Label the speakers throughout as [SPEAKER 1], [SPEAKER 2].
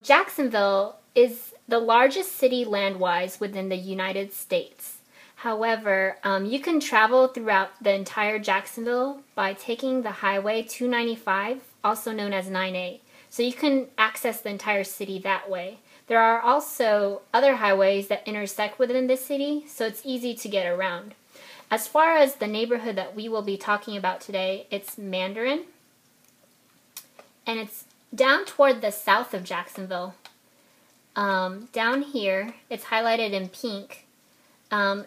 [SPEAKER 1] Jacksonville is the largest city land-wise within the United States. However, you can travel throughout the entire Jacksonville by taking the Highway 295, also known as 9A. So you can access the entire city that way. There are also other highways that intersect within the city, so it's easy to get around. As far as the neighborhood that we will be talking about today, it's Mandarin, and it's down toward the south of Jacksonville. Down here, it's highlighted in pink.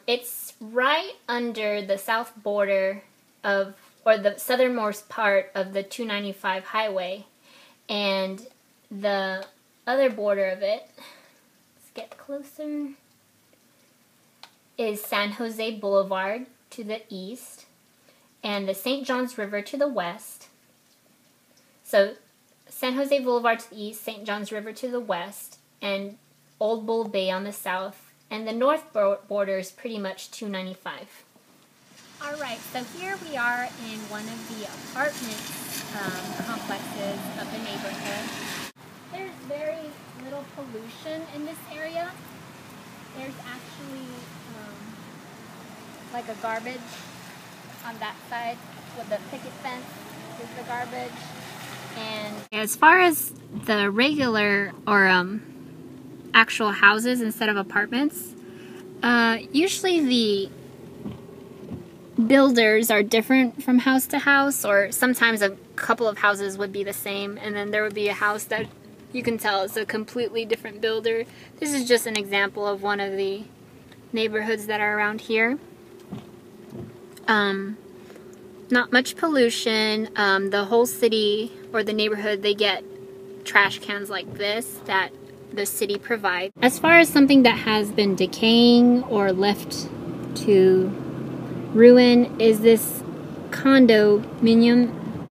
[SPEAKER 1] It's right under the south border of, or the southernmost part of the 295 highway. And the other border of it, let's get closer, is San Jose Boulevard to the east and the St. Johns River to the west. So San Jose Boulevard to the east, St. Johns River to the west, and Old Bull Bay on the south. And the north border is pretty much 295. Alright, so here we are in one of the apartment complexes of the neighborhood. There's very little pollution in this area. There's actually like a garbage on that side with the picket fence is the garbage. And as far as the regular or actual houses instead of apartments, usually the builders are different from house to house, or sometimes a couple of houses would be the same, and then there would be a house that you can tell is a completely different builder. This is just an example of one of the neighborhoods that are around here. Not much pollution. The whole city or the neighborhood, they get trash cans like this that the city provides. As far as something that has been decaying or left to ruin is this condominium.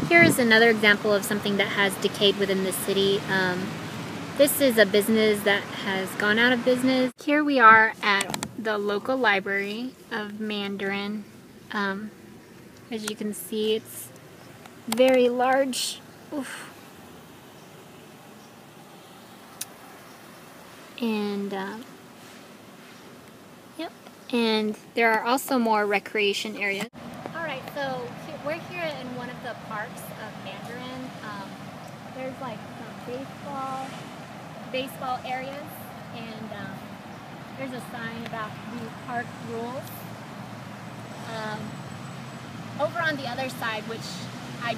[SPEAKER 1] Here is another example of something that has decayed within the city. This is a business that has gone out of business. Here we are at the local library of Mandarin. As you can see, it's very large. Oof. And yep, and there are also more recreation areas. Alright, so we're here in one of the parks of Mandarin. There's like some baseball areas, and there's a sign about the park rules. Over on the other side, I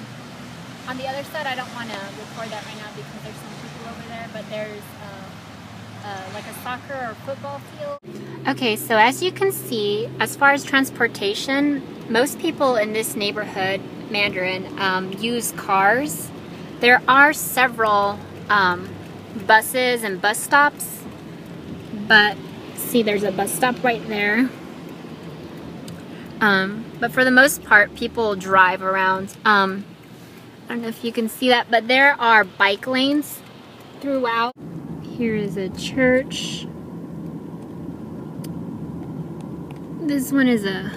[SPEAKER 1] don't want to record that right now because there's some people over there, but there's like a soccer or football field. Okay, so as you can see, as far as transportation, most people in this neighborhood, Mandarin, use cars. There are several buses and bus stops, but see, there's a bus stop right there. But for the most part, people drive around. I don't know if you can see that, but there are bike lanes throughout. Here is a church. This one is a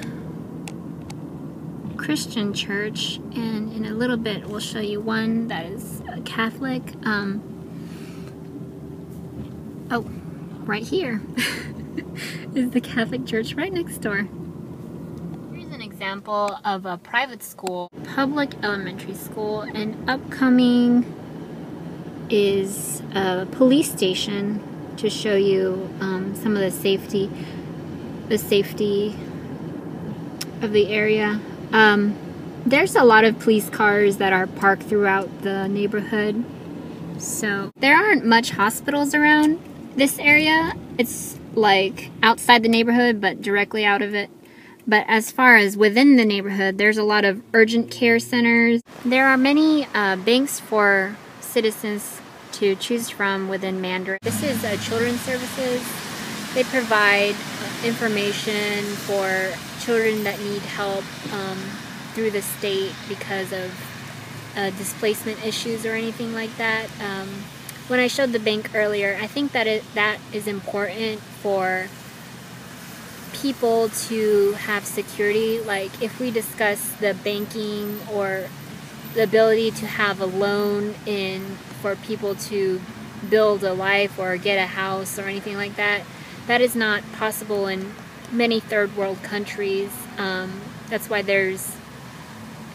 [SPEAKER 1] Christian church, and in a little bit we'll show you one that is a Catholic. Oh, right here is the Catholic church right next door. Here's an example of a private school, public elementary school, and upcoming is a police station to show you some of the safety of the area. There's a lot of police cars that are parked throughout the neighborhood. So there aren't much hospitals around this area. It's like outside the neighborhood but directly out of it. But as far as within the neighborhood, there's a lot of urgent care centers. There are many banks for citizens to choose from within Mandarin. This is children's services. They provide information for children that need help through the state because of displacement issues or anything like that. When I showed the bank earlier, I think that that is important for people to have security. Like if we discuss the banking or the ability to have a loan for people to build a life or get a house or anything like that. That is not possible in many third world countries. That's why there's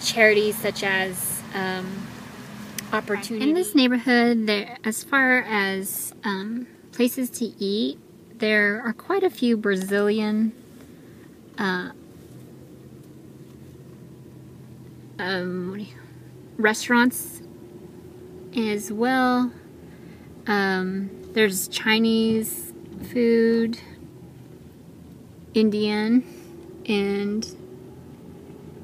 [SPEAKER 1] charities such as Opportunity. In this neighborhood, there, as far as places to eat, there are quite a few Brazilian restaurants as well. There's Chinese food, Indian, and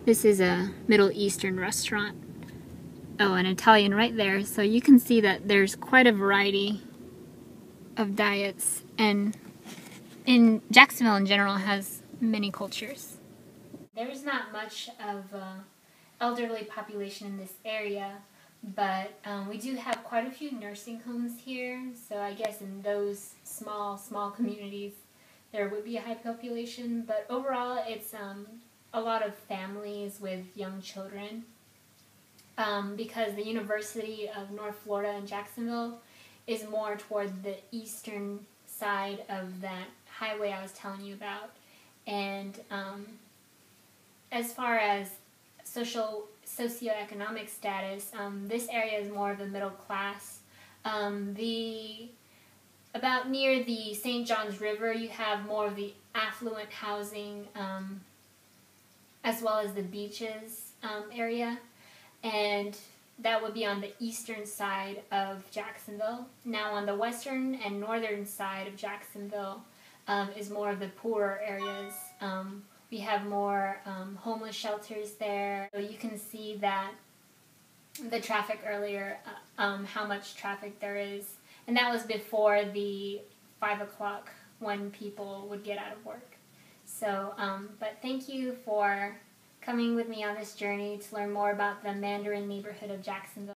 [SPEAKER 1] this is a Middle Eastern restaurant. Oh, an Italian right there. So you can see that there's quite a variety of diets, and in Jacksonville in general has many cultures. There's not much of elderly population in this area, but we do have quite a few nursing homes here, so I guess in those small communities there would be a high population, but overall it's a lot of families with young children, because the University of North Florida in Jacksonville is more toward the eastern side of that highway I was telling you about, and as far as socioeconomic status, this area is more of a middle class. About near the St. Johns River, you have more of the affluent housing, as well as the beaches area, and that would be on the eastern side of Jacksonville. Now on the western and northern side of Jacksonville is more of the poorer areas. We have more homeless shelters there. So you can see that the traffic earlier, how much traffic there is. And that was before the 5 o'clock when people would get out of work. So, but thank you for coming with me on this journey to learn more about the Mandarin neighborhood of Jacksonville.